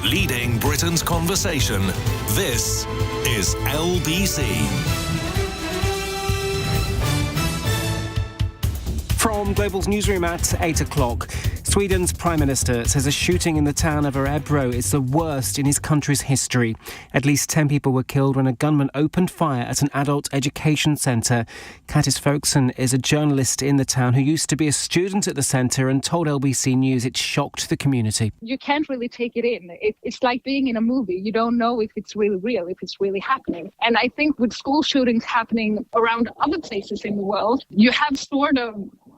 leading Britain's conversation. This is LBC. From Global's newsroom at 8 o'clock, Sweden's Prime Minister says a shooting in the town of Örebro is the worst in his country's history. At least 10 people were killed when a gunman opened fire at an adult education centre. Kattis Folkson is a journalist in the town who used to be a student at the centre and told LBC News it shocked the community. You can't really take it in. It's like being in a movie. You don't know if it's really real, if it's really happening. And I think with school shootings happening around other places in the world, you have sort of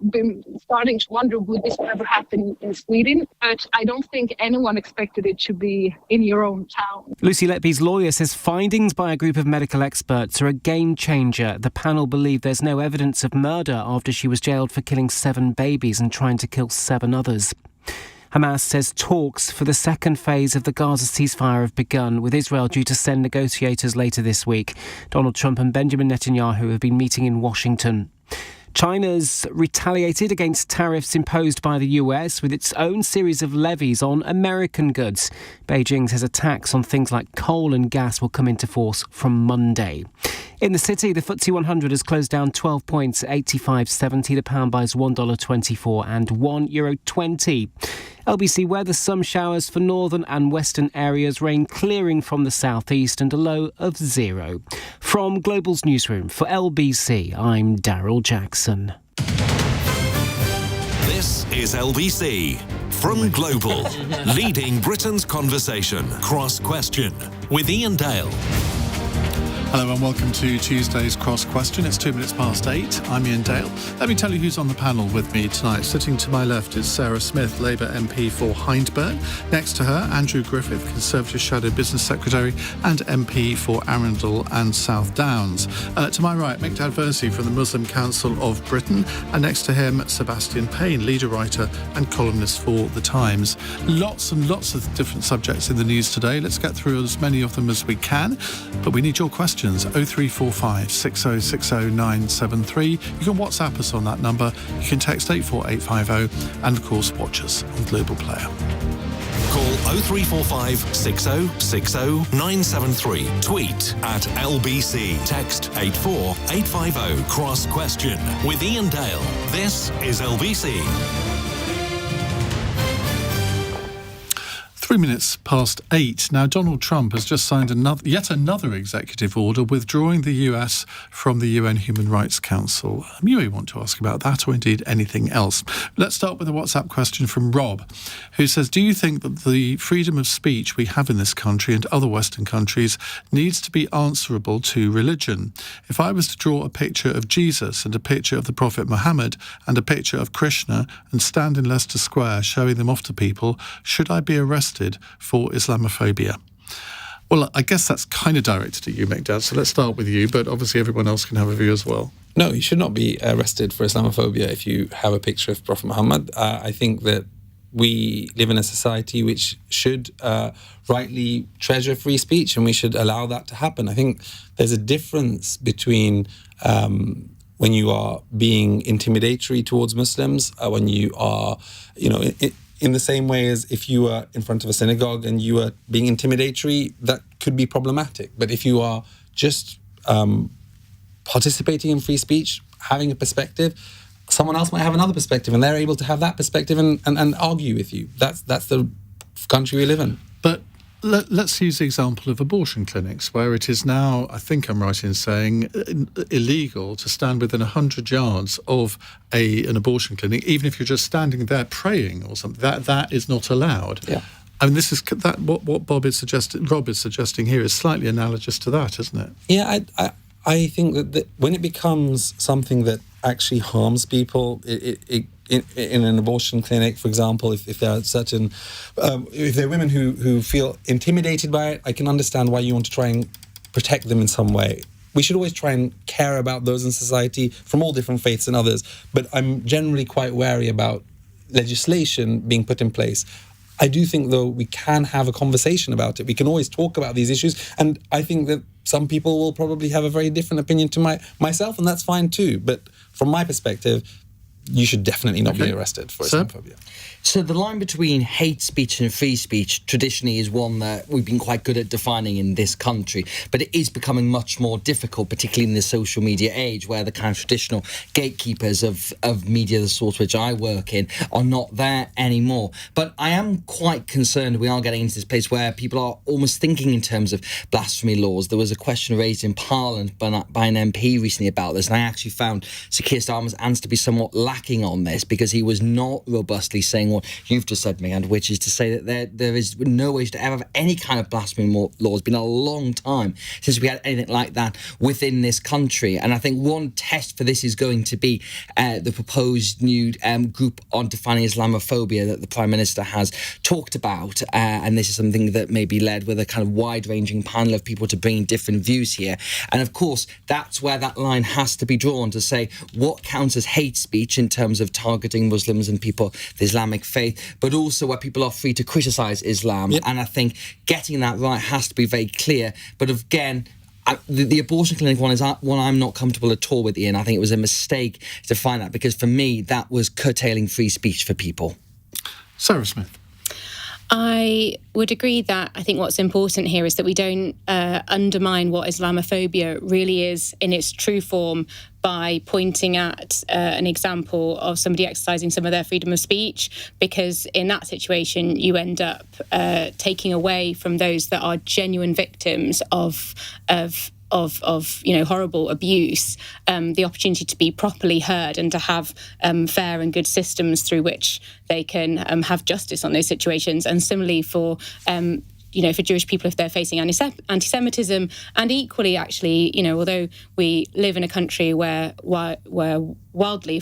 been starting to wonder, would this ever happen in Sweden? But I don't think anyone expected it to be in your own town. Lucy Letby's lawyer says findings by a group of medical experts are a game changer. The panel believe there's no evidence of murder after she was jailed for killing 7 babies and trying to kill 7 others. Hamas says talks for the second phase of the Gaza ceasefire have begun, with Israel due to send negotiators later this week. Donald Trump and Benjamin Netanyahu have been meeting in Washington. China's retaliated against tariffs imposed by the US with its own series of levies on American goods. Beijing says a tax on things like coal and gas will come into force from Monday. In the city, the FTSE 100 has closed down 12 points at 85.70. The pound buys $1.24 and €1.20. LBC weather, some showers for northern and western areas, rain clearing from the southeast and a low of 0. From Global's newsroom for LBC, I'm Daryl Jackson. This is LBC. From Global, leading Britain's conversation. Cross Question with Iain Dale. Hello and welcome to Tuesday's Cross Question. It's 2 minutes past 8. I'm Iain Dale. Let me tell you who's on the panel with me tonight. Sitting to my left is Sarah Smith, Labour MP for Hyndburn. Next to her, Andrew Griffith, Conservative Shadow Business Secretary and MP for Arundel and South Downs. To my right, Miqdaad Versi from the Muslim Council of Britain. And next to him, Sebastian Payne, leader writer and columnist for The Times. Lots and lots of different subjects in the news today. Let's get through as many of them as we can. But we need your questions. 0345 6060 973. You can WhatsApp us on that number. You can text 84850 and, of course, watch us on Global Player. Call 0345 6060 973. Tweet at LBC. Text 84850. Cross Question with Iain Dale. This is LBC. 3 minutes past 8. Now, Donald Trump has just signed yet another executive order withdrawing the US from the UN Human Rights Council. You may want to ask about that or indeed anything else. Let's start with a WhatsApp question from Rob, who says, do you think that the freedom of speech we have in this country and other Western countries needs to be answerable to religion? If I was to draw a picture of Jesus and a picture of the Prophet Muhammad and a picture of Krishna and stand in Leicester Square showing them off to people, should I be arrested for Islamophobia? Well, I guess that's kind of directed at you, Miqdaad, so let's start with you, but obviously everyone else can have a view as well. No, you should not be arrested for Islamophobia if you have a picture of Prophet Muhammad. I think that we live in a society which should rightly treasure free speech, and we should allow that to happen. I think there's a difference between when you are being intimidatory towards Muslims, when you are, in the same way as if you were in front of a synagogue and you were being intimidatory, that could be problematic. But if you are just participating in free speech, having a perspective, someone else might have another perspective and they're able to have that perspective and argue with you. That's the country we live in. But let's use the example of abortion clinics, where it is now, I think I'm right in saying, illegal to stand within 100 yards of an abortion clinic, even if you're just standing there praying or something. That is not allowed. Yeah. I mean, this is that what Rob is suggesting here is slightly analogous to that, isn't it? Yeah, I think that when it becomes something that actually harms people, in an abortion clinic, for example, if there are certain, if there are women who feel intimidated by it, I can understand why you want to try and protect them in some way. We should always try and care about those in society from all different faiths and others, but I'm generally quite wary about legislation being put in place. I do think, though, we can have a conversation about it. We can always talk about these issues, and I think that some people will probably have a very different opinion to myself, and that's fine too. But from my perspective, you should definitely not be arrested for Islamophobia. So the line between hate speech and free speech traditionally is one that we've been quite good at defining in this country, but it is becoming much more difficult, particularly in the social media age, where the kind of traditional gatekeepers of media, the sort which I work in, are not there anymore. But I am quite concerned we are getting into this place where people are almost thinking in terms of blasphemy laws. There was a question raised in Parliament by an MP recently about this, and I actually found Sir Keir Starmer's answer to be somewhat lacking on this, because he was not robustly saying what you've just said, Miqdaad, which is to say that there is no way to ever have any kind of blasphemy law. It's been a long time since we had anything like that within this country. And I think one test for this is going to be the proposed new group on defining Islamophobia that the Prime Minister has talked about. And this is something that may be led with a kind of wide-ranging panel of people to bring different views here. And of course, that's where that line has to be drawn, to say what counts as hate speech in terms of targeting Muslims and people of the Islamic faith, but also where people are free to criticise Islam. Yep. And I think getting that right has to be very clear. But again, the abortion clinic one is one I'm not comfortable at all with, Iain. I think it was a mistake to find that, because for me, that was curtailing free speech for people. Sarah Smith. I would agree that I think what's important here is that we don't undermine what Islamophobia really is in its true form by pointing at an example of somebody exercising some of their freedom of speech, because in that situation you end up taking away from those that are genuine victims of horrible abuse, the opportunity to be properly heard and to have fair and good systems through which they can have justice on those situations. And similarly for for Jewish people if they're facing anti-Semitism, and equally, actually, although we live in a country where widely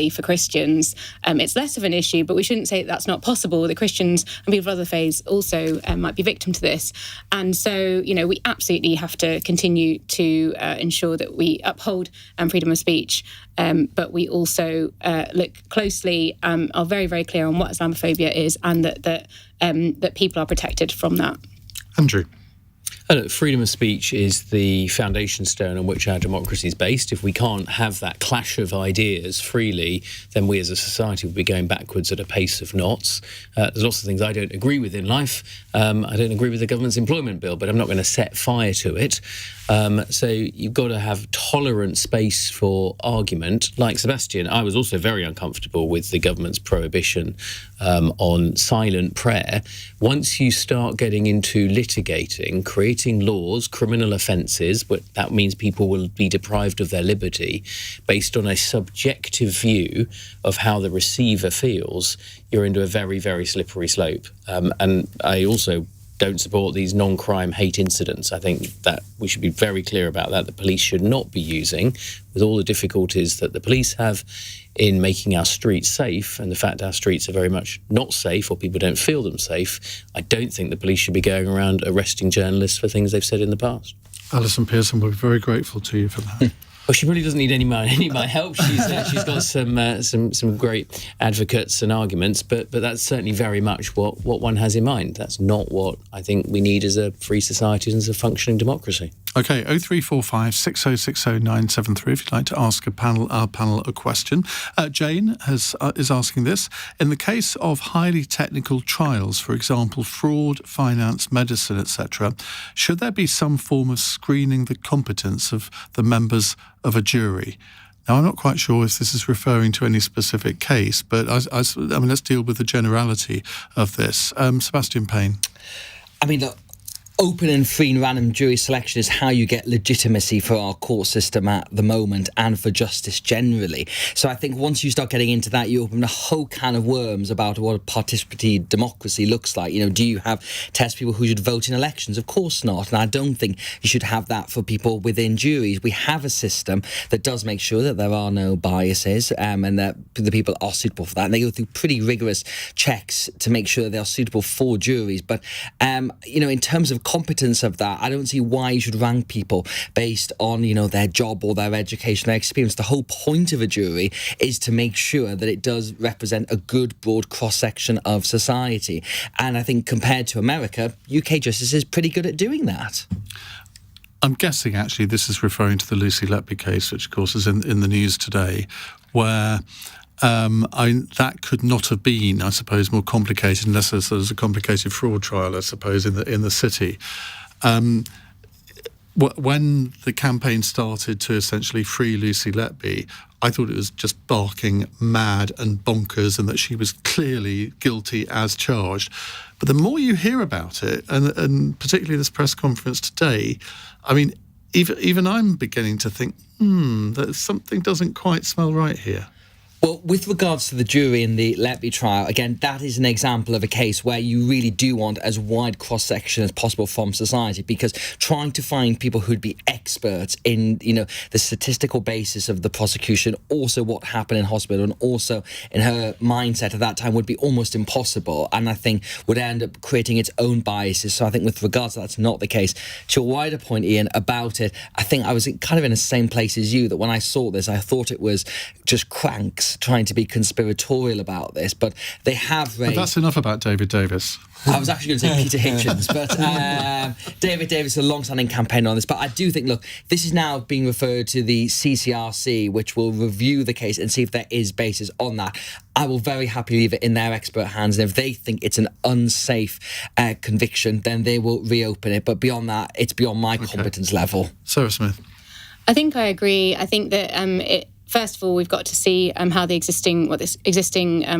for Christians, it's less of an issue, but we shouldn't say that's not possible. The Christians and people of other faiths also might be victim to this. And so, we absolutely have to continue to ensure that we uphold freedom of speech, but we also look closely, are very, very clear on what Islamophobia is, and that people are protected from that. Andrew. Look, freedom of speech is the foundation stone on which our democracy is based. If we can't have that clash of ideas freely, then we as a society will be going backwards at a pace of knots. There's lots of things I don't agree with in life. I don't agree with the government's employment bill, but I'm not going to set fire to it. So you've got to have tolerant space for argument. Like Sebastian, I was also very uncomfortable with the government's prohibition on silent prayer. Once you start getting into litigating, creating laws, criminal offences, but that means people will be deprived of their liberty based on a subjective view of how the receiver feels, you're into a very, very slippery slope. And I also don't support these non-crime hate incidents. I think that we should be very clear about that. The police should not be using, with all the difficulties that the police have in making our streets safe, and the fact our streets are very much not safe, or people don't feel them safe, I don't think the police should be going around arresting journalists for things they've said in the past. Alison Pearson will be very grateful to you for that. Well, she really doesn't need any my help. She's got some great advocates and arguments, but that's certainly very much what one has in mind. That's not what I think we need as a free society and as a functioning democracy. OK, 0345 6060 973 if you'd like to ask our panel a question. Jane is asking this. In the case of highly technical trials, for example, fraud, finance, medicine, etc., should there be some form of screening the competence of the members of a jury? Now, I'm not quite sure if this is referring to any specific case, but I mean, let's deal with the generality of this. Sebastian Payne. I mean, look, open and free and random jury selection is how you get legitimacy for our court system at the moment and for justice generally. So I think once you start getting into that, you open a whole can of worms about what a participatory democracy looks like. Do you have test people who should vote in elections? Of course not. And I don't think you should have that for people within juries. We have a system that does make sure that there are no biases and that the people are suitable for that. And they go through pretty rigorous checks to make sure they are suitable for juries. But, in terms of competence of that, I don't see why you should rank people based on, their job or their education, their experience. The whole point of a jury is to make sure that it does represent a good, broad cross-section of society. And I think compared to America, UK justice is pretty good at doing that. I'm guessing, actually, this is referring to the Lucy Letby case, which, of course, is in the news today, where that could not have been, I suppose, more complicated unless there's a complicated fraud trial, I suppose, in the city. When the campaign started to essentially free Lucy Letby, I thought it was just barking mad and bonkers and that she was clearly guilty as charged. But the more you hear about it, and particularly this press conference today, I mean, even I'm beginning to think, that something doesn't quite smell right here. Well, with regards to the jury in the Letby trial, again, that is an example of a case where you really do want as wide cross-section as possible from society, because trying to find people who'd be experts in, the statistical basis of the prosecution, also what happened in hospital, and also in her mindset at that time would be almost impossible, and I think would end up creating its own biases. So I think with regards to that's not the case. To a wider point, Iain, about it, I think I was kind of in the same place as you, that when I saw this, I thought it was just cranks trying to be conspiratorial about this, but they have raised... But that's enough about David Davis. I was actually going to say Peter Hitchens, but David Davis is a long-standing campaigner on this. But I do think, look, this is now being referred to the CCRC, which will review the case and see if there is basis on that. I will very happily leave it in their expert hands, and if they think it's an unsafe conviction, then they will reopen it. But beyond that, it's beyond my competence level. Sarah Smith. I think I agree. I think that first of all, we've got to see how the existing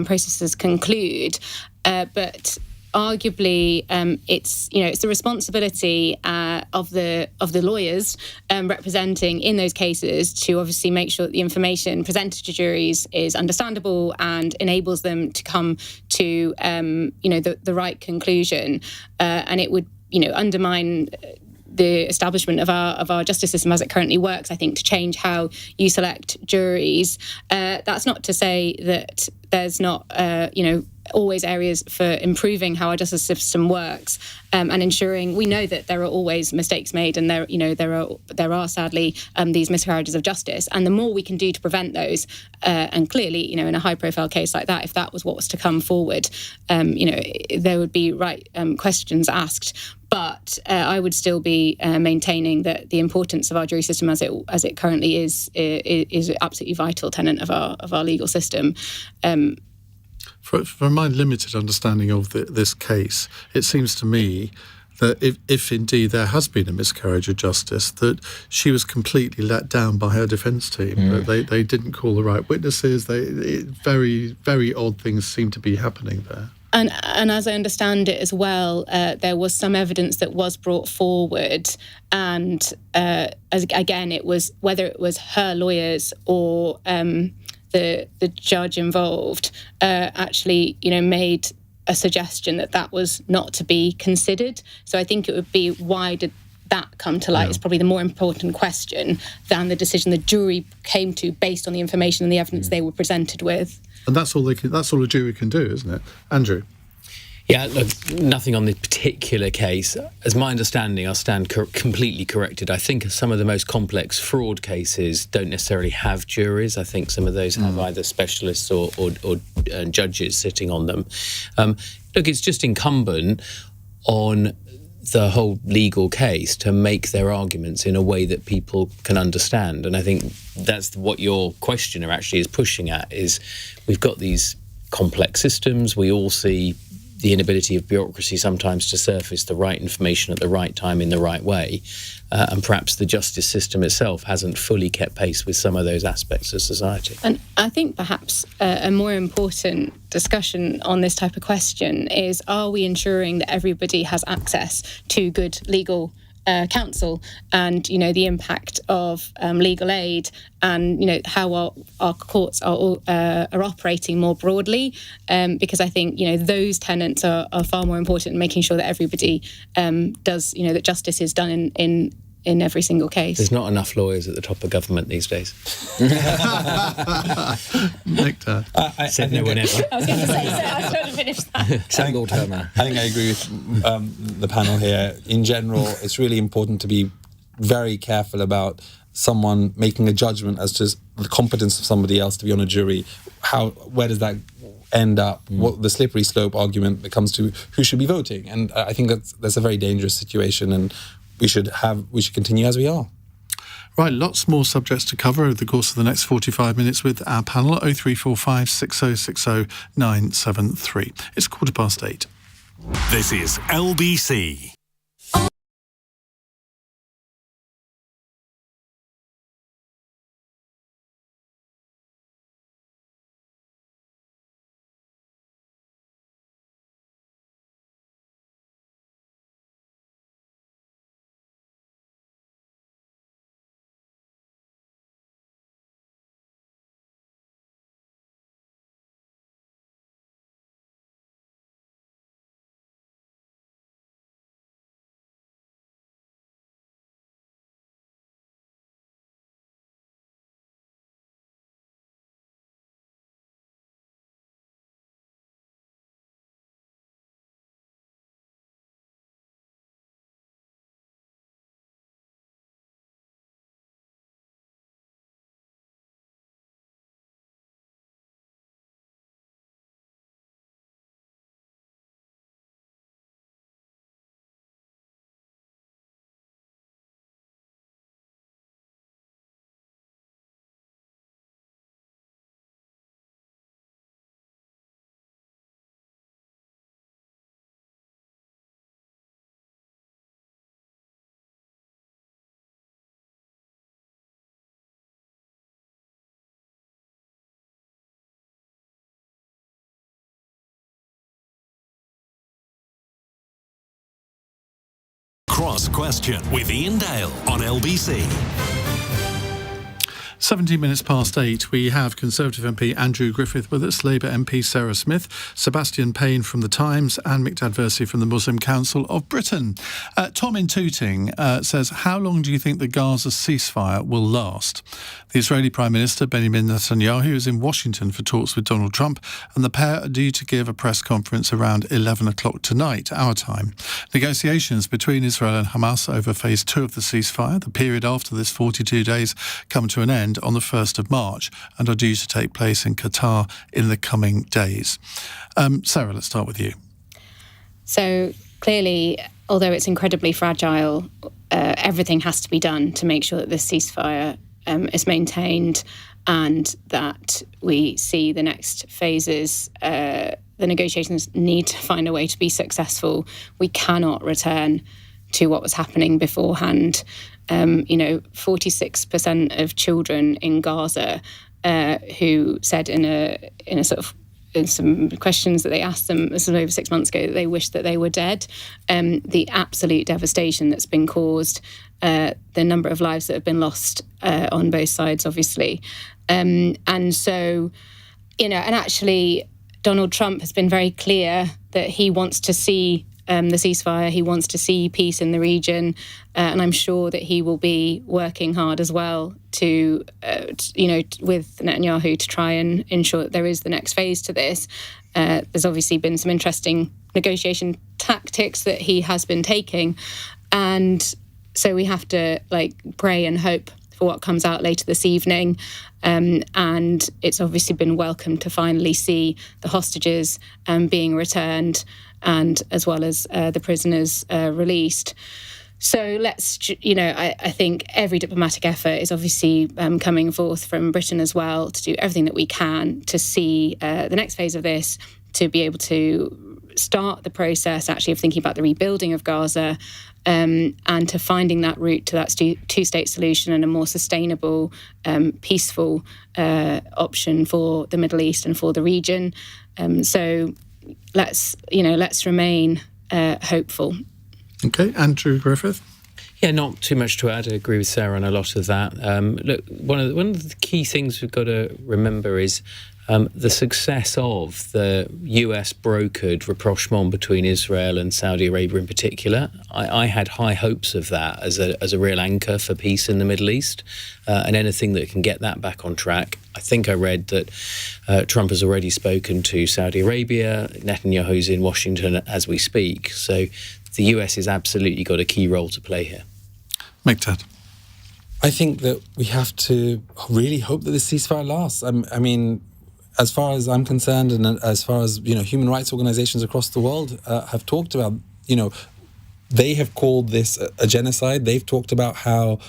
processes conclude, but arguably, it's the responsibility of the lawyers representing in those cases to obviously make sure that the information presented to juries is understandable and enables them to come to the right conclusion, and it would undermine the establishment of our justice system as it currently works, I think, to change how you select juries. That's not to say that there's not, always areas for improving how our justice system works, and ensuring. We know that there are always mistakes made, and there are sadly these miscarriages of justice. And the more we can do to prevent those, and clearly, in a high-profile case like that, if that was what was to come forward, there would be questions asked. But I would still be maintaining that the importance of our jury system as it currently is an absolutely vital tenet of our legal system. From my limited understanding of this case, it seems to me that if indeed there has been a miscarriage of justice, that she was completely let down by her defence team. That they didn't call the right witnesses. Very, very odd things seem to be happening there. And as I understand it as well, there was some evidence that was brought forward, and again, it was whether it was her lawyers or the judge involved actually, made a suggestion that was not to be considered. So I think it would be why did that come to light is probably the more important question than the decision the jury came to based on the information and the evidence they were presented with. And that's all a jury can do, isn't it? Andrew? Yeah, look, nothing on this particular case. As my understanding, I'll stand completely corrected. I think some of the most complex fraud cases don't necessarily have juries. I think some of those have either specialists or judges sitting on them. Look, it's just incumbent on the whole legal case to make their arguments in a way that people can understand. And I think that's what your questioner actually is pushing at, is we've got these complex systems. We all see the inability of bureaucracy sometimes to surface the right information at the right time in the right way. And perhaps the justice system itself hasn't fully kept pace with some of those aspects of society. And I think perhaps a more important discussion on this type of question is, are we ensuring that everybody has access to good legal counsel, and the impact of legal aid, and how our courts are operating more broadly, because I think those tenets are far more important in making sure that everybody does that justice is done in every single case. There's not enough lawyers at the top of government these days. Miqdaad. Said no one ever. I was going to say, so I couldn't finish that. Except Lord Herman. I think I agree with the panel here. In general, it's really important to be very careful about someone making a judgment as to the competence of somebody else to be on a jury. Where does that end up? What the slippery slope argument that comes to who should be voting? And I think that's a very dangerous situation, and we should continue as we are. Right, lots more subjects to cover over the course of the next 45 minutes with our panel, 0345 6060 973. It's 8:15. This is LBC. Cross Question with Iain Dale on LBC. 17 minutes past 8, we have Conservative MP Andrew Griffith with us, Labour MP Sarah Smith, Sebastian Payne from The Times and Miqdaad Versi from the Muslim Council of Britain. Tom in Tooting says, how long do you think the Gaza ceasefire will last? The Israeli Prime Minister Benjamin Netanyahu is in Washington for talks with Donald Trump, and the pair are due to give a press conference around 11 o'clock tonight, our time. Negotiations between Israel and Hamas over phase 2 of the ceasefire, the period after this 42 days, come to an end on the 1st of March and are due to take place in Qatar in the coming days. Sarah, let's start with you. So clearly, although it's incredibly fragile, everything has to be done to make sure that this ceasefire is maintained and that we see the next phases. The negotiations need to find a way to be successful. We cannot return to what was happening beforehand. 46% of children in Gaza who said in some questions that they asked them, this was over 6 months ago, that they wished that they were dead. The absolute devastation that's been caused, the number of lives that have been lost on both sides, obviously. And so, and actually Donald Trump has been very clear that he wants to see the ceasefire, he wants to see peace in the region, and I'm sure that he will be working hard as well to with Netanyahu to try and ensure that there is the next phase to this. There's obviously been some interesting negotiation tactics that he has been taking, and so we have to pray and hope for what comes out later this evening. And it's obviously been welcome to finally see the hostages being returned, and as well as the prisoners released. So let's, I think every diplomatic effort is obviously coming forth from Britain as well to do everything that we can to see the next phase of this, to be able to start the process actually of thinking about the rebuilding of Gaza, and to finding that route to that two-state solution and a more sustainable, peaceful option for the Middle East and for the region. So let's remain hopeful. Okay, Andrew Griffith. Yeah, not too much to add. I agree with Sarah on a lot of that. Look, one of the key things we've got to remember is the success of the US brokered rapprochement between Israel and Saudi Arabia in particular. I had high hopes of that as a real anchor for peace in the Middle East, and anything that can get that back on track. I think I read that Trump has already spoken to Saudi Arabia. Netanyahu's in Washington as we speak. So the US has absolutely got a key role to play here. Miqdaad. I think that we have to really hope that this ceasefire lasts. I mean, as far as I'm concerned, and as far as human rights organizations across the world have talked about, they have called this a genocide. They've talked about how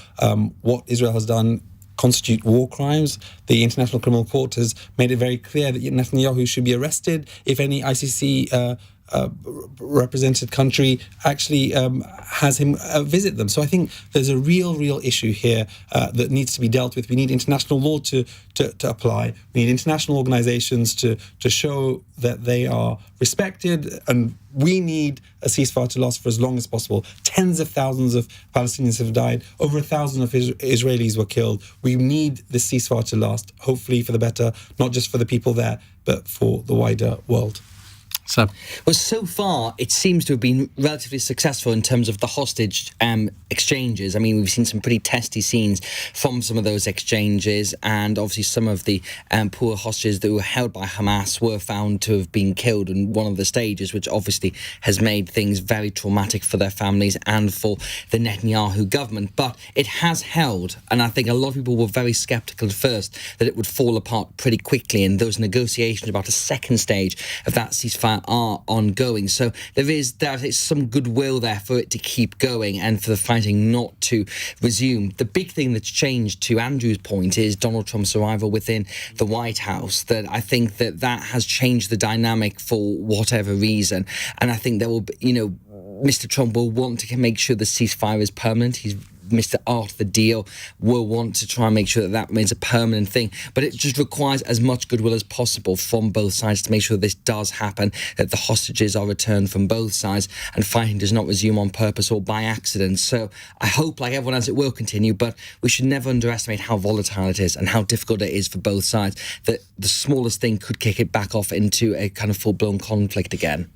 what Israel has done constitute war crimes. The International Criminal Court has made it very clear that Netanyahu should be arrested if any ICC represented country actually has him visit them. So I think there's a real issue here that needs to be dealt with. We need international law to apply. We need international organizations to show that they are respected, and we need a ceasefire to last for as long as possible. Tens of thousands of Palestinians have died. Over 1,000 of Israelis were killed. We need this ceasefire to last, hopefully for the better, not just for the people there, but for the wider world. Well, so far, it seems to have been relatively successful in terms of the hostage exchanges. I mean, we've seen some pretty testy scenes from some of those exchanges, and obviously some of the poor hostages that were held by Hamas were found to have been killed in one of the stages, which obviously has made things very traumatic for their families and for the Netanyahu government. But it has held, and I think a lot of people were very sceptical at first that it would fall apart pretty quickly, and those negotiations about a second stage of that ceasefire are ongoing. So there is some goodwill there for it to keep going and for the fighting not to resume. The big thing that's changed, to Andrew's point, is Donald Trump's arrival within the White House. That I think that has changed the dynamic for whatever reason. And I think there will be, Mr. Trump will want to make sure the ceasefire is permanent. Mr. Arthur Deal will want to try and make sure that remains a permanent thing. But it just requires as much goodwill as possible from both sides to make sure this does happen, that the hostages are returned from both sides and fighting does not resume on purpose or by accident. So I hope, like everyone else, it will continue, but we should never underestimate how volatile it is and how difficult it is for both sides, that the smallest thing could kick it back off into a kind of full-blown conflict again.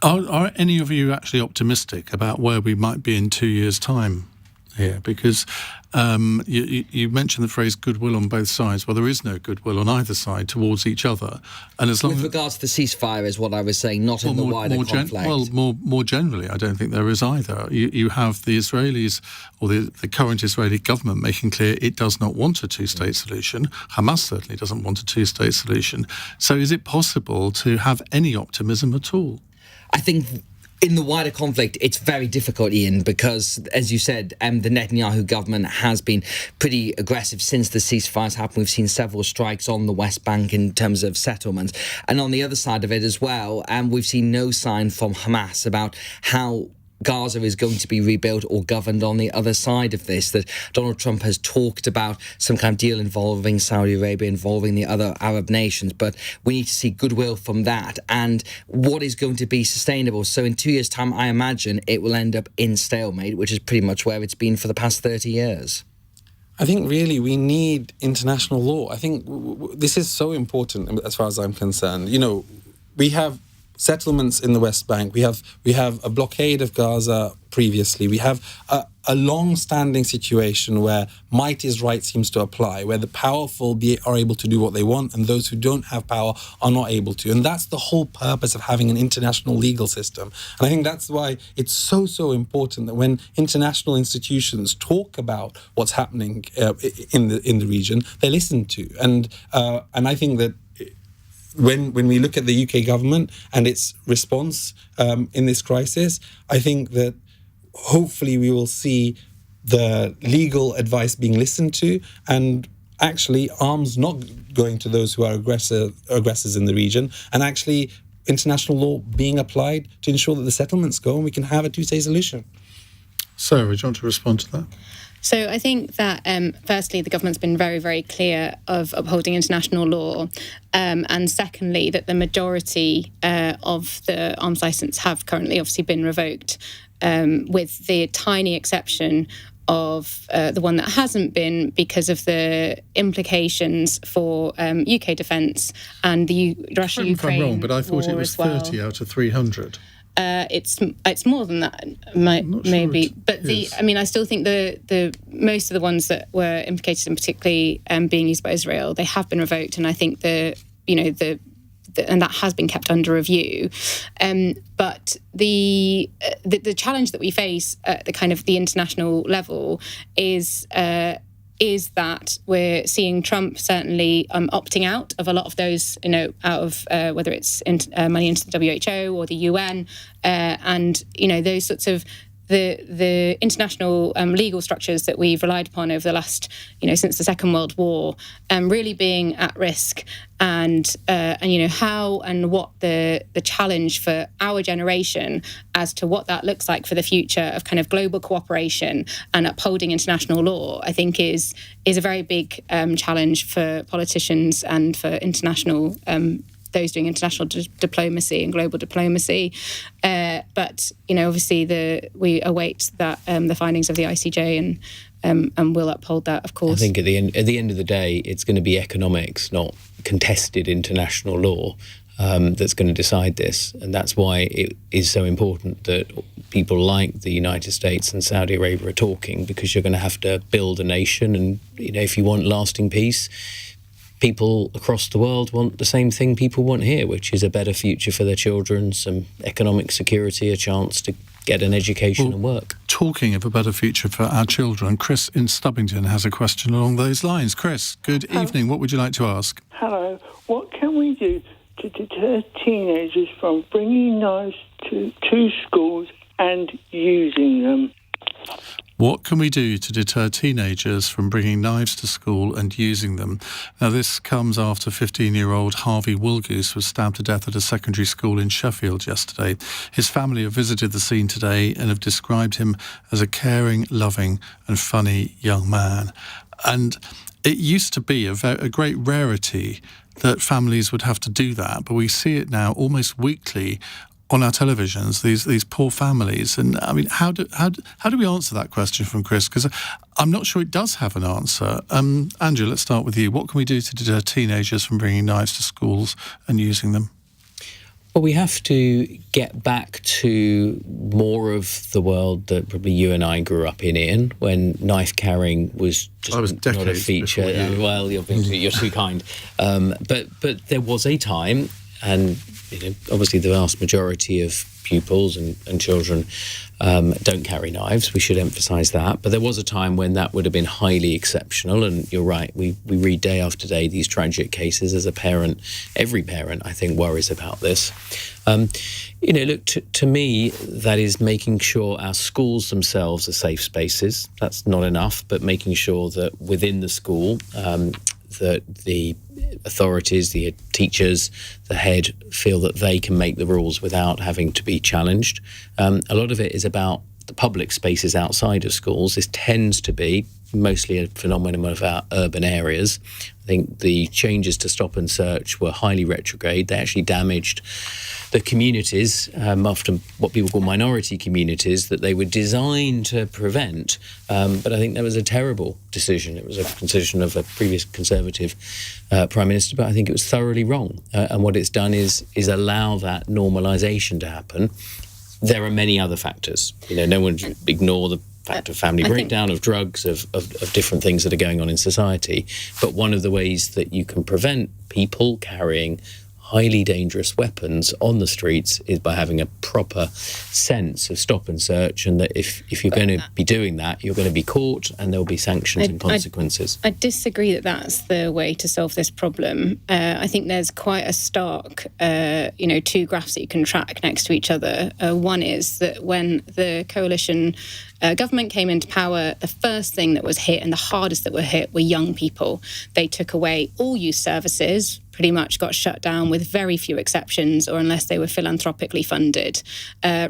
Are any of you actually optimistic about where we might be in 2 years' time here? Because you mentioned the phrase goodwill on both sides. Well, there is no goodwill on either side towards each other. And as long with regards to the ceasefire is what I was saying, not in the wider conflict. More generally, I don't think there is either. You have the Israelis, or the current Israeli government, making clear it does not want a two-state solution. Hamas certainly doesn't want a two-state solution. So is it possible to have any optimism at all? I think in the wider conflict, it's very difficult, Iain, because, as you said, the Netanyahu government has been pretty aggressive since the ceasefires happened. We've seen several strikes on the West Bank in terms of settlements. And on the other side of it as well, we've seen no sign from Hamas about how Gaza is going to be rebuilt or governed on the other side of this, that Donald Trump has talked about some kind of deal involving Saudi Arabia, involving the other Arab nations, but we need to see goodwill from that and what is going to be sustainable. So in 2 years' time, I imagine it will end up in stalemate, which is pretty much where it's been for the past 30 years. I think really we need international law. I think this is so important as far as I'm concerned. We have settlements in the West Bank. We have a blockade of Gaza previously. We have a long-standing situation where might is right seems to apply, where the powerful are able to do what they want and those who don't have power are not able to. And that's the whole purpose of having an international legal system. And I think that's why it's so important that when international institutions talk about what's happening in the region, they're listened to. And I think that when we look at the UK government and its response in this crisis, I think that hopefully we will see the legal advice being listened to and actually arms not going to those who are aggressors in the region, and actually international law being applied to ensure that the settlements go and we can have a two-state solution. Sarah, do you want to respond to that? So I think that, firstly, the government's been very, very clear of upholding international law. And secondly, that the majority of the arms licence have currently obviously been revoked, with the tiny exception of the one that hasn't been because of the implications for UK defence and the Russia-Ukraine war. I'm wrong, but I thought it was 30 out of 300. It's more than that, maybe. Sure but I still think the most of the ones that were implicated, and particularly being used by Israel, they have been revoked, and I think and that has been kept under review. But the challenge that we face at the kind of the international level is is that we're seeing Trump certainly opting out of a lot of those, out of whether it's money into the WHO or the UN, and those sorts of the international legal structures that we've relied upon over the last, since the Second World War, really being at risk, and how and what the challenge for our generation as to what that looks like for the future of kind of global cooperation and upholding international law, I think is a very big challenge for politicians and for international those doing international diplomacy and global diplomacy. But obviously we await that the findings of the ICJ and will uphold that, of course. I think at the end of the day, it's going to be economics, not contested international law, that's going to decide this. And that's why it is so important that people like the United States and Saudi Arabia are talking, because you're going to have to build a nation. And, if you want lasting peace, people across the world want the same thing people want here, which is a better future for their children, some economic security, a chance to get an education and work. Talking of a better future for our children, Chris in Stubbington has a question along those lines. Chris, good evening. What would you like to ask? Hello. What can we do to deter teenagers from bringing knives to schools and using them? What can we do to deter teenagers from bringing knives to school and using them? Now, this comes after 15-year-old Harvey Woolgoose was stabbed to death at a secondary school in Sheffield yesterday. His family have visited the scene today and have described him as a caring, loving and funny young man. And it used to be a great rarity that families would have to do that, but we see it now almost weekly on our televisions, these poor families. And I mean, how do we answer that question from Chris? Because I'm not sure it does have an answer. Andrew, let's start with you. What can we do to deter teenagers from bringing knives to schools and using them? Well, we have to get back to more of the world that probably you and I grew up in, Ian, when knife carrying was just not a feature. Well, you're too kind. But there was a time, and obviously the vast majority of pupils and children don't carry knives. We should emphasise that. But there was a time when that would have been highly exceptional. And you're right, we read day after day these tragic cases. As a parent, every parent, I think, worries about this. Look, to me, that is making sure our schools themselves are safe spaces. That's not enough, but making sure that within the school, that the authorities, the teachers, the head feel that they can make the rules without having to be challenged. A lot of it is about the public spaces outside of schools. This tends to be mostly a phenomenon of our urban areas. I think the changes to stop and search were highly retrograde. They actually damaged the communities, often what people call minority communities, that they were designed to prevent. But I think that was a terrible decision. It was a decision of a previous Conservative Prime Minister, but I think it was thoroughly wrong. And what it's done is allow that normalisation to happen. There are many other factors. No one should ignore the fact of family breakdown, of drugs, of different things that are going on in society. But one of the ways that you can prevent people carrying highly dangerous weapons on the streets is by having a proper sense of stop and search, and that if you're going to be doing that, you're going to be caught and there'll be sanctions and consequences. I disagree that that's the way to solve this problem. I think there's quite a stark, two graphs that you can track next to each other. One is that when the coalition government came into power, the first thing that was hit and the hardest that were hit were young people. They took away all youth services, pretty much got shut down with very few exceptions, or unless they were philanthropically funded.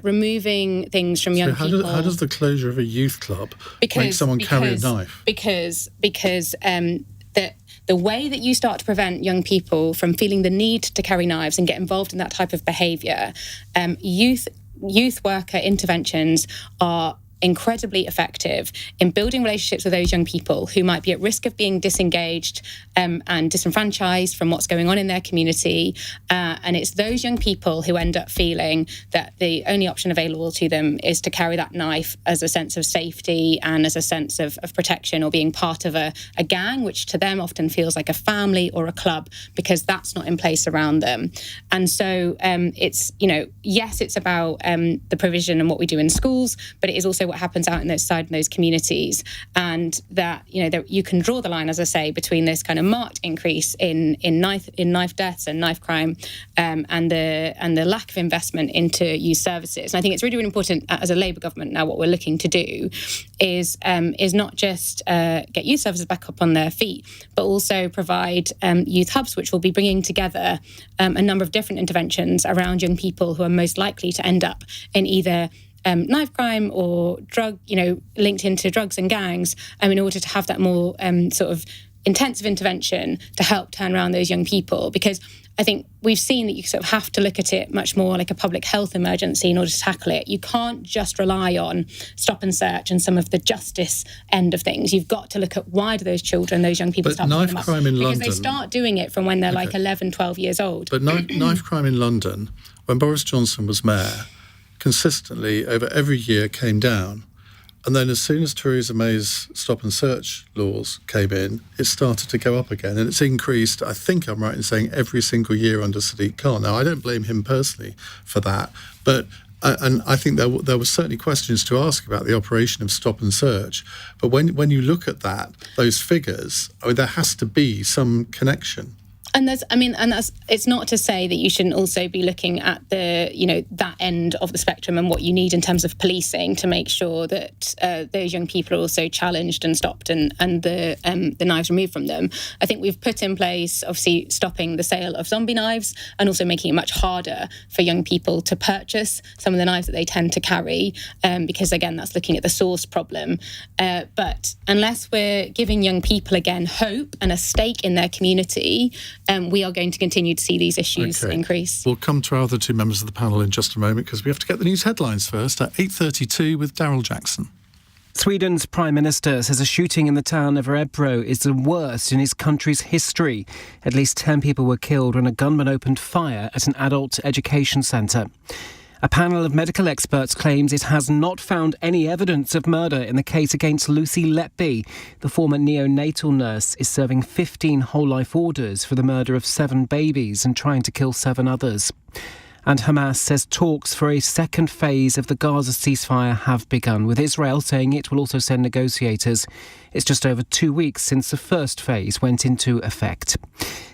Removing things from young people. How does the closure of a youth club make someone carry a knife? Because the way that you start to prevent young people from feeling the need to carry knives and get involved in that type of behaviour, youth worker interventions are incredibly effective in building relationships with those young people who might be at risk of being disengaged and disenfranchised from what's going on in their community. And it's those young people who end up feeling that the only option available to them is to carry that knife as a sense of safety and as a sense of protection, or being part of a gang, which to them often feels like a family or a club, because that's not in place around them. And so it's, yes, it's about the provision and what we do in schools, but it is also what happens out in those communities, and that you can draw the line, as I say, between this kind of marked increase in knife deaths and knife crime, and the lack of investment into youth services. And I think it's really, really important as a Labour government now. What we're looking to do is not just get youth services back up on their feet, but also provide youth hubs, which will be bringing together a number of different interventions around young people who are most likely to end up in either knife crime or linked into drugs and gangs, in order to have that more sort of intensive intervention to help turn around those young people. Because I think we've seen that you sort of have to look at it much more like a public health emergency in order to tackle it. You can't just rely on stop and search and some of the justice end of things. You've got to look at why do those children, those young people, but start knife crime in London, because they start doing it from when they're like 11, 12 years old. But knife crime in London, when Boris Johnson was mayor, consistently over every year came down. And then as soon as Theresa May's stop and search laws came in, it started to go up again. And it's increased, I think I'm right in saying, every single year under Sadiq Khan. Now, I don't blame him personally for that, but and I think there were certainly questions to ask about the operation of stop and search. But when you look at those figures, there has to be some connection. And it's not to say that you shouldn't also be looking at that end of the spectrum and what you need in terms of policing to make sure that those young people are also challenged and stopped and the knives removed from them. I think we've put in place, obviously, stopping the sale of zombie knives and also making it much harder for young people to purchase some of the knives that they tend to carry, because, again, that's looking at the source problem. But unless we're giving young people, again, hope and a stake in their community, we are going to continue to see these issues increase. We'll come to our other two members of the panel in just a moment, because we have to get the news headlines first at 8:32 with Daryl Jackson. Sweden's Prime Minister says a shooting in the town of Örebro is the worst in his country's history. At least 10 people were killed when a gunman opened fire at an adult education centre. A panel of medical experts claims it has not found any evidence of murder in the case against Lucy Letby. The former neonatal nurse is serving 15 whole-life orders for the murder of 7 babies and trying to kill 7 others. And Hamas says talks for a second phase of the Gaza ceasefire have begun, with Israel saying it will also send negotiators. It's just over 2 weeks since the first phase went into effect.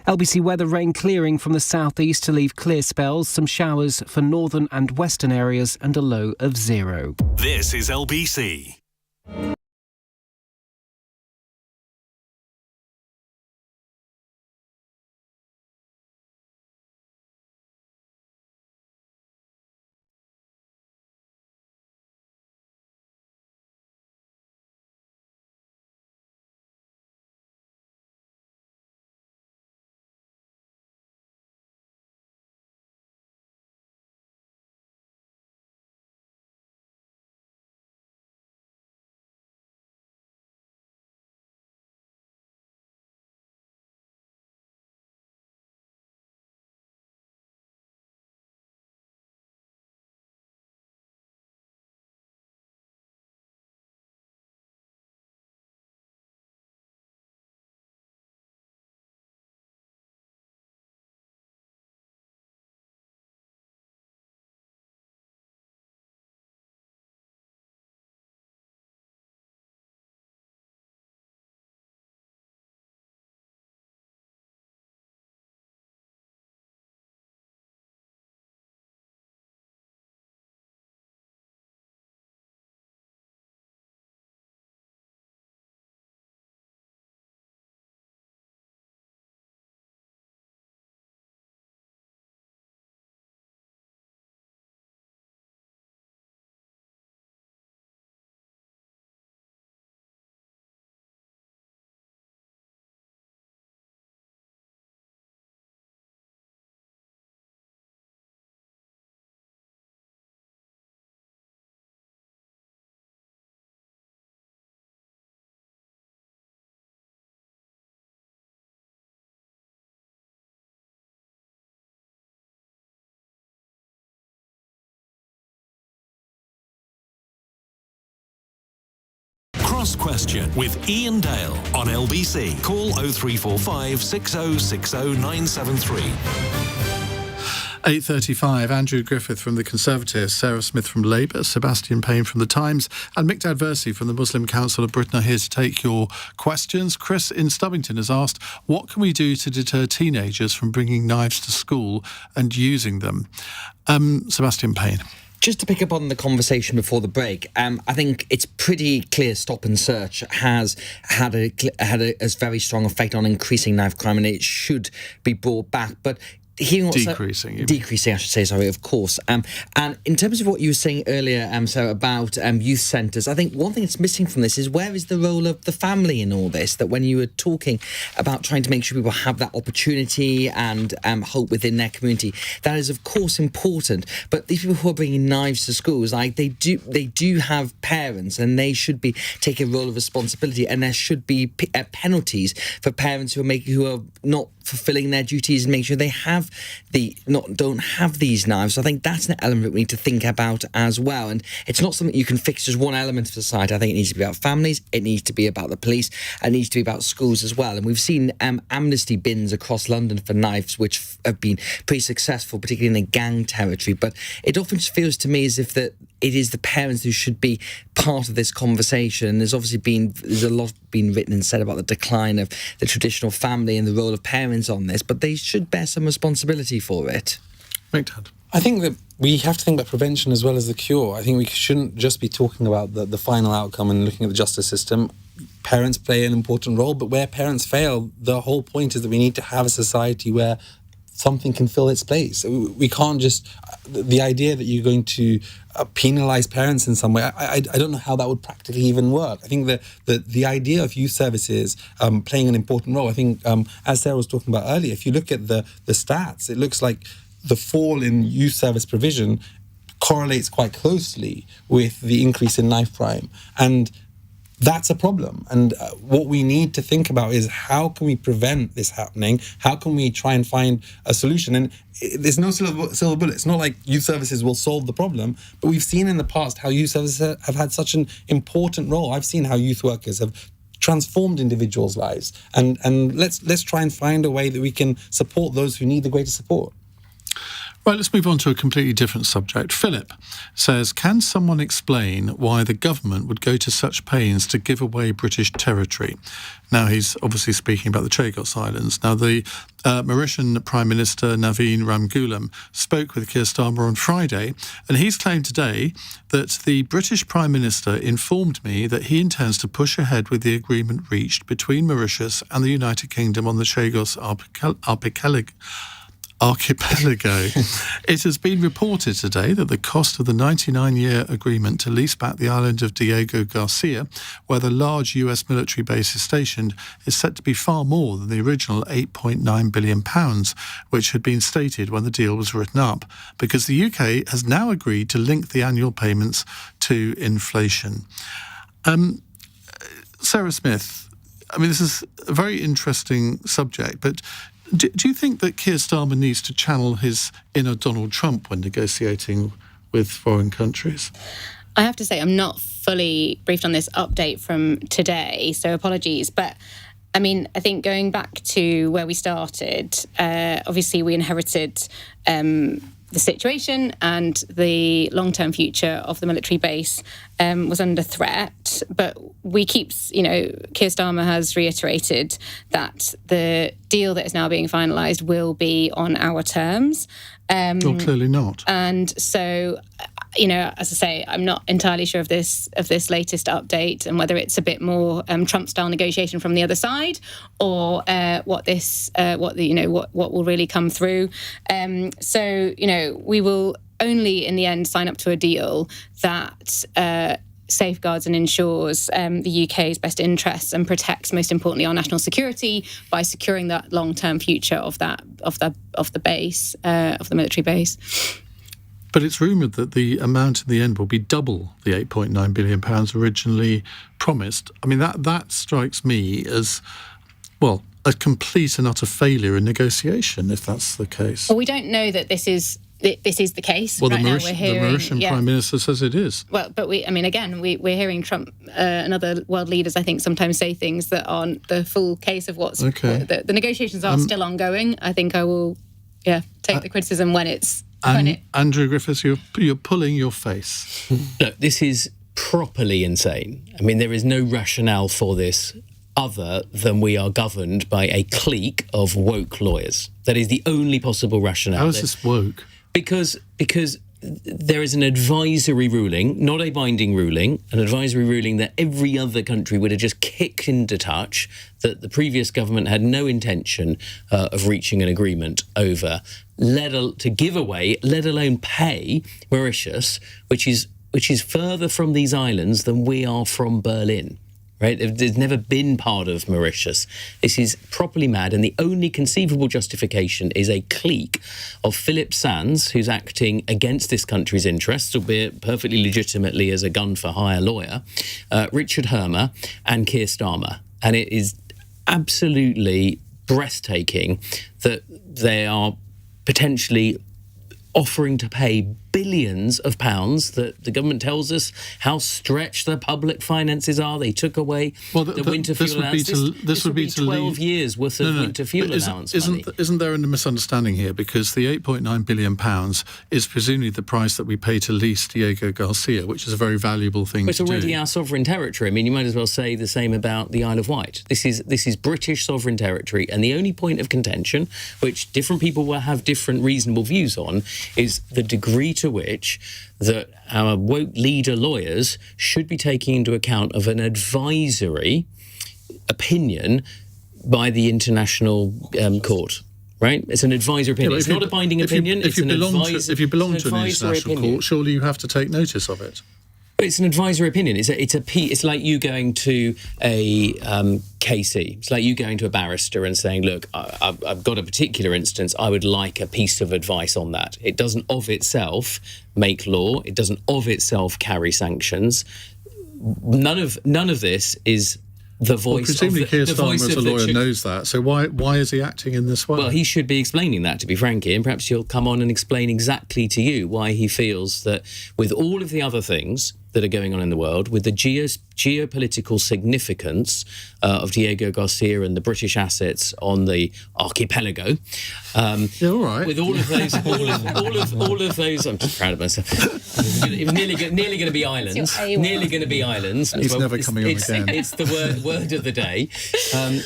LBC weather: rain clearing from the southeast to leave clear spells, some showers for northern and western areas and a low of 0. This is LBC. Cross Question with Iain Dale on LBC. Call 0345 6060 973. 8:35, Andrew Griffith from the Conservatives, Sarah Smith from Labour, Sebastian Payne from the Times, and Miqdaad Versi from the Muslim Council of Britain are here to take your questions. Chris in Stubbington has asked, what can we do to deter teenagers from bringing knives to school and using them? Sebastian Payne. Just to pick up on the conversation before the break, I think it's pretty clear Stop and Search has had a very strong effect on increasing knife crime, and it should be brought back. But decreasing, I should say, sorry, of course. And in terms of what you were saying earlier, Sarah, about youth centres, I think one thing that's missing from this is where is the role of the family in all this? That when you were talking about trying to make sure people have that opportunity and hope within their community, that is of course important. But these people who are bringing knives to schools, like they do have parents, and they should be taking a role of responsibility, and there should be penalties for parents who are not fulfilling their duties and make sure they don't have these knives. So I think that's an element we need to think about as well. And it's not something you can fix as one element of society. I think it needs to be about families, it needs to be about the police, and it needs to be about schools as well. And we've seen amnesty bins across London for knives, which have been pretty successful, particularly in the gang territory. But it often feels to me as if that it is the parents who should be part of this conversation. There's a lot been written and said about the decline of the traditional family and the role of parents on this, but they should bear some responsibility for it. Miqdaad. I think that we have to think about prevention as well as the cure. I think we shouldn't just be talking about the final outcome and looking at the justice system. Parents play an important role, but where parents fail, the whole point is that we need to have a society where something can fill its place. We can't just... The idea that you're going to penalise parents in some way, I don't know how that would practically even work. I think that the idea of youth services playing an important role, I think, as Sarah was talking about earlier, if you look at the stats, it looks like the fall in youth service provision correlates quite closely with the increase in knife crime. And that's a problem. And what we need to think about is how can we prevent this happening? How can we try and find a solution? And there's no silver bullet. It's not like youth services will solve the problem, but we've seen in the past how youth services have had such an important role. I've seen how youth workers have transformed individuals' lives. And let's try and find a way that we can support those who need the greatest support. Right, let's move on to a completely different subject. Philip says, can someone explain why the government would go to such pains to give away British territory? Now, he's obviously speaking about the Chagos Islands. Now, the Mauritian Prime Minister Naveen Ramgoolam spoke with Keir Starmer on Friday, and he's claimed today that the British Prime Minister informed me that he intends to push ahead with the agreement reached between Mauritius and the United Kingdom on the Chagos archipelago. It has been reported today that the cost of the 99-year agreement to lease back the island of Diego Garcia, where the large US military base is stationed, is set to be far more than the original £8.9 billion, which had been stated when the deal was written up, because the UK has now agreed to link the annual payments to inflation. Sarah Smith, I mean, this is a very interesting subject, but do you think that Keir Starmer needs to channel his inner Donald Trump when negotiating with foreign countries? I have to say I'm not fully briefed on this update from today, so apologies. But, I mean, I think going back to where we started, obviously we inherited the situation, and the long-term future of the military base was under threat. But Keir Starmer has reiterated that the deal that is now being finalised will be on our terms. Well, clearly not. And so, as I say, I'm not entirely sure of this latest update and whether it's a bit more Trump-style negotiation from the other side, or what will really come through. We will only in the end sign up to a deal that safeguards and ensures the UK's best interests and protects, most importantly, our national security by securing that long-term future of the base, of the military base. But it's rumoured that the amount in the end will be double the £8.9 billion originally promised. I mean, that strikes me as, well, a complete and utter failure in negotiation, if that's the case. Well, we don't know that this is the case. Well, right the now we're hearing, the Mauritian Prime Minister says it is. Well, but we're hearing Trump and other world leaders, I think, sometimes say things that aren't the full case of what's... Okay. The negotiations are still ongoing. I think I will take the criticism when it's... Andrew Griffiths, you're pulling your face. Look, this is properly insane. I mean, there is no rationale for this other than we are governed by a clique of woke lawyers. That is the only possible rationale. How is this woke? Because there is an advisory ruling, not a binding ruling, an advisory ruling that every other country would have just kicked into touch, that the previous government had no intention of reaching an agreement over, to give away, let alone pay Mauritius, which is further from these islands than we are from Berlin. Right? There's never been part of Mauritius. This is properly mad, and the only conceivable justification is a clique of Philip Sands, who's acting against this country's interests, albeit perfectly legitimately as a gun-for-hire lawyer, Richard Hermer and Keir Starmer. And it is absolutely breathtaking that they are potentially offering to pay billions of pounds that the government tells us how stretched the public finances are. They took away the winter fuel allowance. This would be 12 years worth of winter fuel allowance money. Isn't there a misunderstanding here? Because the £8.9 billion is presumably the price that we pay to lease Diego Garcia, which is a very valuable thing to do. It's already our sovereign territory. I mean, you might as well say the same about the Isle of Wight. This is British sovereign territory, and the only point of contention, which different people will have different reasonable views on, is the degree to which that our woke leader lawyers should be taking into account of an advisory opinion by the International Court. Right? It's an advisory opinion. It's not a binding opinion. If you belong to an international court, surely you have to take notice of it. It's an advisory opinion. It's like you going to a KC. It's like you going to a barrister and saying, look, I've got a particular instance. I would like a piece of advice on that. It doesn't of itself make law. It doesn't of itself carry sanctions. None of this is the voice of the... Presumably Keir Starmer as a lawyer knows that. So why is he acting in this way? Well, he should be explaining that, to be frank, Ian. Perhaps he'll come on and explain exactly to you why he feels that with all of the other things that are going on in the world, with the geopolitical significance of Diego Garcia and the British assets on the archipelago. All right. With all of those, all of those, I'm just proud of myself. It was nearly going to be islands. Nearly going to be islands. He's never coming on again. It's the word of the day.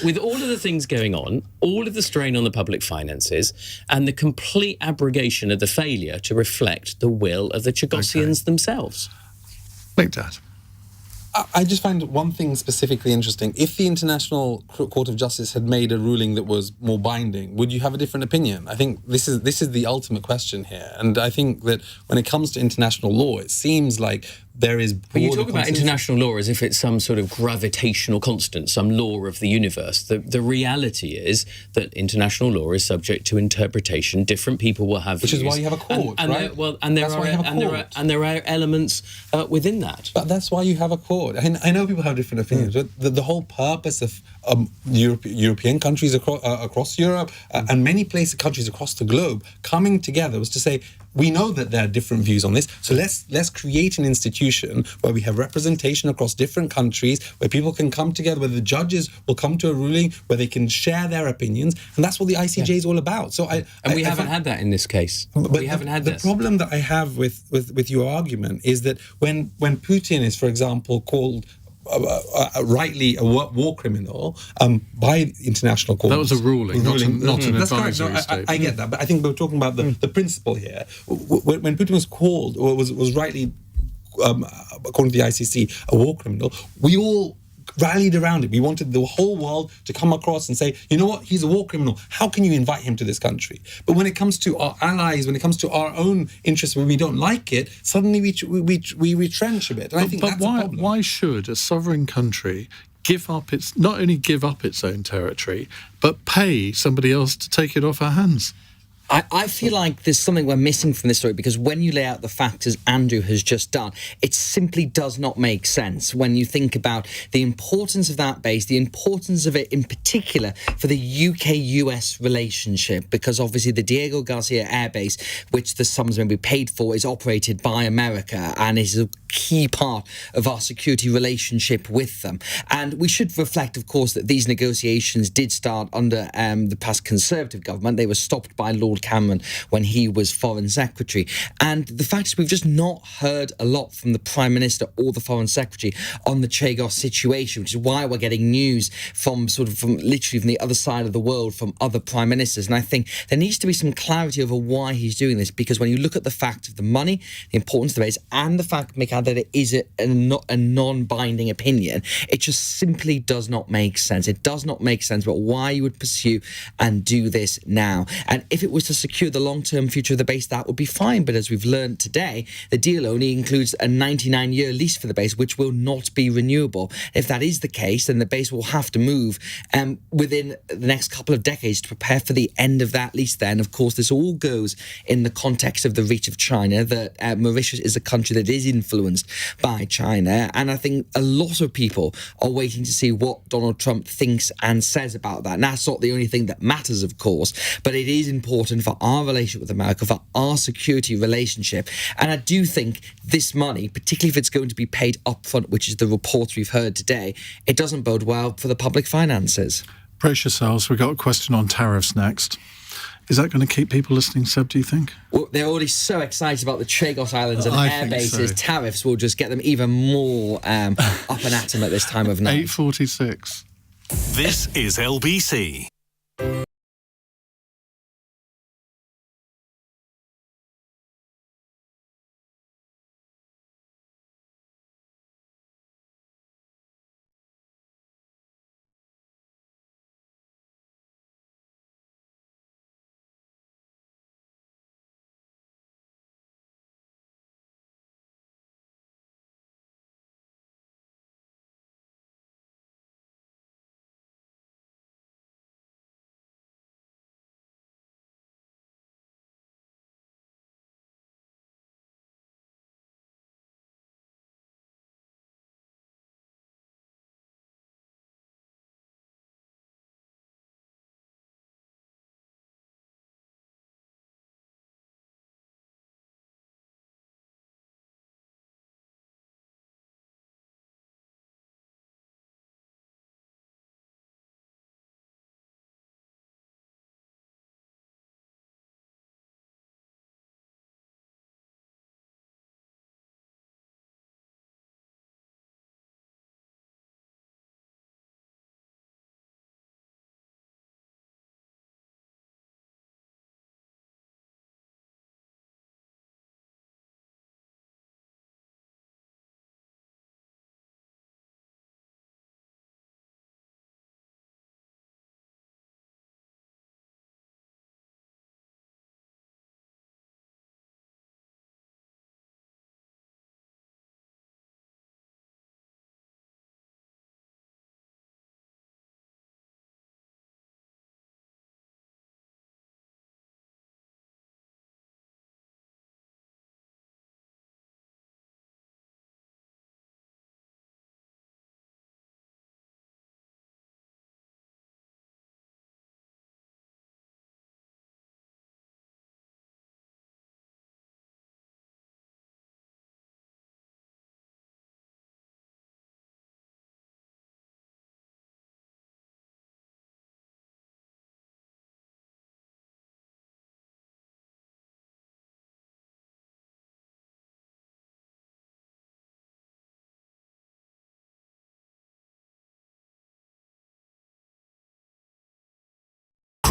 With all of the things going on, all of the strain on the public finances, and the complete abrogation of the failure to reflect the will of the Chagossians themselves. Miqdaad. I just find one thing specifically interesting. If the International Court of Justice had made a ruling that was more binding, would you have a different opinion? I think this is the ultimate question here. And I think that when it comes to international law, it seems like there is... But you talk about international law as if it's some sort of gravitational constant, some law of the universe. The reality is that international law is subject to interpretation. Different people will have Which views. is why you have a court, right? There are elements within that. But that's why you have a court. I know people have different opinions, but the whole purpose of European countries across Europe and many countries across the globe coming together was to say, we know that there are different views on this, so let's create an institution where we have representation across different countries, where people can come together, where the judges will come to a ruling, where they can share their opinions, and that's what the ICJ is all about. So we haven't had that in this case. We haven't had this. The problem that I have with your argument is that when Putin is, for example, called rightly a war criminal by international courts. That was a ruling. Not an advisory statement. I get that, but I think we're talking about the principle here. When Putin was called, or was rightly, according to the ICC, a war criminal, we all rallied around it. We wanted the whole world to come across and say, you know what, he's a war criminal. How can you invite him to this country? But when it comes to our allies, when it comes to our own interests, when we don't like it, suddenly we retrench a bit. And I think that's a problem. Why should a sovereign country not only give up its own territory, but pay somebody else to take it off our hands? I feel like there's something we're missing from this story, because when you lay out the facts as Andrew has just done, it simply does not make sense when you think about the importance of that base, the importance of it in particular for the UK-US relationship, because obviously the Diego Garcia Air Base, which the sums may be paid for, is operated by America and is key part of our security relationship with them. And we should reflect, of course, that these negotiations did start under the past Conservative government. They were stopped by Lord Cameron when he was Foreign Secretary. And the fact is we've just not heard a lot from the Prime Minister or the Foreign Secretary on the Chagos situation, which is why we're getting news from literally from the other side of the world, from other Prime Ministers. And I think there needs to be some clarity over why he's doing this, because when you look at the fact of the money, the importance of the base, and the fact, Miqdaad, that it is a non-binding opinion, it just simply does not make sense. It does not make sense about why you would pursue and do this now. And if it was to secure the long-term future of the base, that would be fine. But as we've learned today, the deal only includes a 99-year lease for the base, which will not be renewable. If that is the case, then the base will have to move within the next couple of decades to prepare for the end of that lease there. And of course, this all goes in the context of the reach of China, that Mauritius is a country that is influenced by China. And I think a lot of people are waiting to see what Donald Trump thinks and says about that. And that's not the only thing that matters, of course, but it is important for our relationship with America, for our security relationship. And I do think this money, particularly if it's going to be paid upfront, which is the reports we've heard today, it doesn't bode well for the public finances. Brace yourselves, we've got a question on tariffs next. Is that going to keep people listening, Seb, do you think? Well, they're already so excited about the Chagos Islands and air bases. So. Tariffs will just get them even more up and at them at this time of night. 8:46. This is LBC.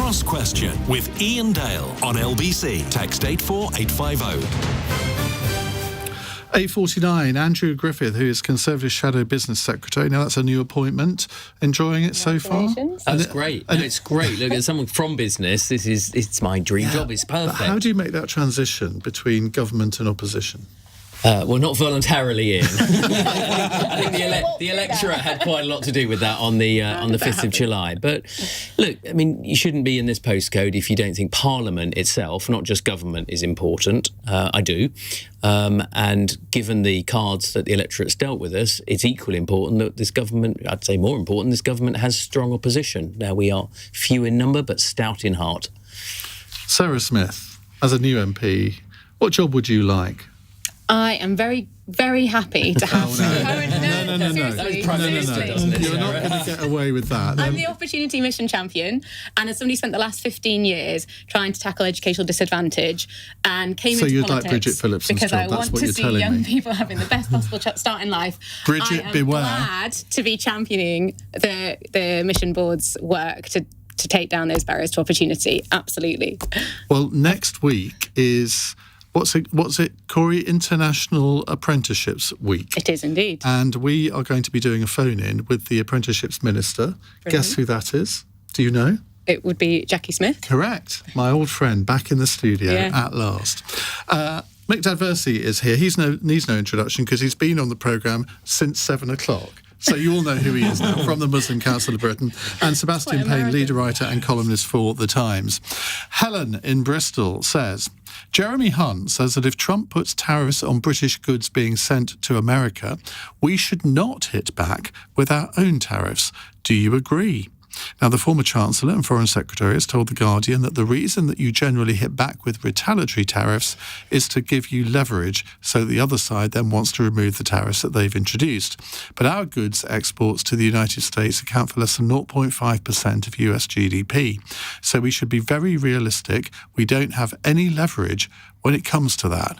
Cross Question with Iain Dale on LBC. Text 84850. 8:49. Andrew Griffith, who is Conservative Shadow Business Secretary. Now, that's a new appointment. Enjoying it so far? That's great. No, it's great. Look, as someone from business, it's my dream job. It's perfect. But how do you make that transition between government and opposition? Well, not voluntarily in. I think the electorate had quite a lot to do with that on the 5th of July. But look, I mean, you shouldn't be in this postcode if you don't think Parliament itself, not just government, is important. I do. And given the cards that the electorate's dealt with us, it's equally important that this government, I'd say more important, this government has strong opposition. Now, we are few in number, but stout in heart. Sarah Smith, as a new MP, what job would you like? I am very, very happy to have No. seriously. You're not going to get away with that. I'm the Opportunity Mission champion, and as somebody spent the last 15 years trying to tackle educational disadvantage and came into you'd politics like Bridget Phillipson's because job, I that's want what to you're see telling young me. people having the best possible start in life. Bridget, I am beware. glad to be championing the mission board's work to take down those barriers to opportunity. Absolutely. Well, next week is... What's it, Corey? International Apprenticeships Week. It is indeed. And we are going to be doing a phone-in with the Apprenticeships Minister. Brilliant. Guess who that is? Do you know? It would be Jackie Smith. Correct. My old friend back in the studio at last. Miqdaad Versi is here. He needs no introduction because he's been on the programme since 7 o'clock. So you all know who he is now, from the Muslim Council of Britain. And Sebastian Payne, leader writer and columnist for The Times. Helen in Bristol says, Jeremy Hunt says that if Trump puts tariffs on British goods being sent to America, we should not hit back with our own tariffs. Do you agree? Now, the former Chancellor and Foreign Secretary has told The Guardian that the reason that you generally hit back with retaliatory tariffs is to give you leverage so the other side then wants to remove the tariffs that they've introduced. But our goods exports to the United States account for less than 0.5% of US GDP. So we should be very realistic. We don't have any leverage when it comes to that.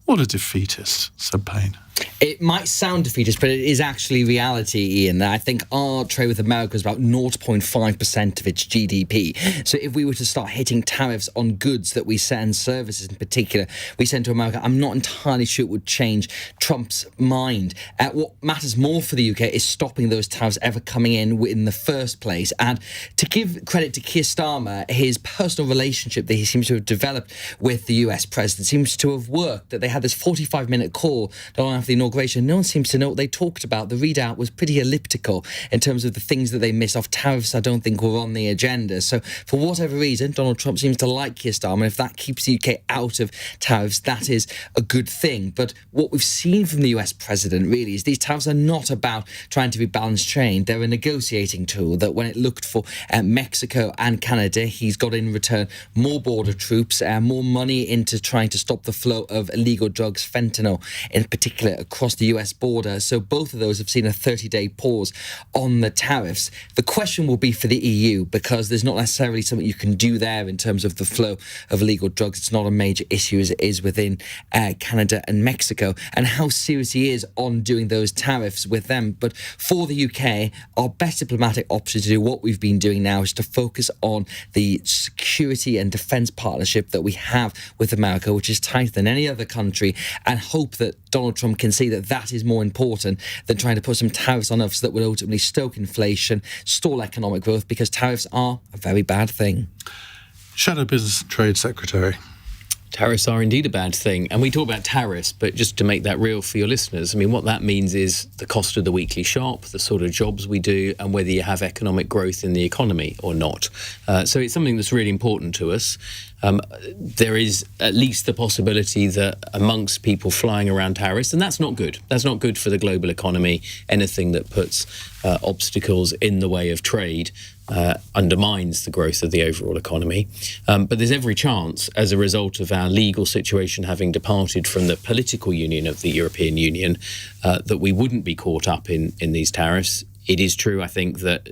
What a defeatist, said Payne. It might sound defeatist, but it is actually reality, Iain. I think our trade with America is about 0.5% of its GDP. So if we were to start hitting tariffs on goods that we send, services in particular, we send to America, I'm not entirely sure it would change Trump's mind. What matters more for the UK is stopping those tariffs ever coming in the first place. And to give credit to Keir Starmer, his personal relationship that he seems to have developed with the US president seems to have worked, that they had this 45-minute call after the inauguration. No one seems to know what they talked about. The readout was pretty elliptical in terms of the things that they missed off. Tariffs, I don't think, were on the agenda. So for whatever reason, Donald Trump seems to like Keir Starmer. If that keeps the UK out of tariffs, that is a good thing. But what we've seen from the US president really is these tariffs are not about trying to be balanced trade. They're a negotiating tool that when it looked for Mexico and Canada, he's got in return more border troops, more money into trying to stop the flow of illegal drugs, fentanyl in particular, across the US border. So both of those have seen a 30-day pause on the tariffs. The question will be for the EU, because there's not necessarily something you can do there in terms of the flow of illegal drugs. It's not a major issue as it is within Canada and Mexico, and how serious he is on doing those tariffs with them. But for the UK, our best diplomatic option to do what we've been doing now is to focus on the security and defence partnership that we have with America, which is tighter than any other country, and hope that Donald Trump can see that that is more important than trying to put some tariffs on us that will ultimately stoke inflation, stall economic growth, because tariffs are a very bad thing. Shadow Business and Trade Secretary. Tariffs are indeed a bad thing. And we talk about tariffs, but just to make that real for your listeners, I mean, what that means is the cost of the weekly shop, the sort of jobs we do, and whether you have economic growth in the economy or not. So it's something that's really important to us. There is at least the possibility that amongst people flying around tariffs, and that's not good. That's not good for the global economy. Anything that puts obstacles in the way of trade undermines the growth of the overall economy. But there's every chance, as a result of our legal situation having departed from the political union of the European Union, that we wouldn't be caught up in these tariffs. It is true, I think, that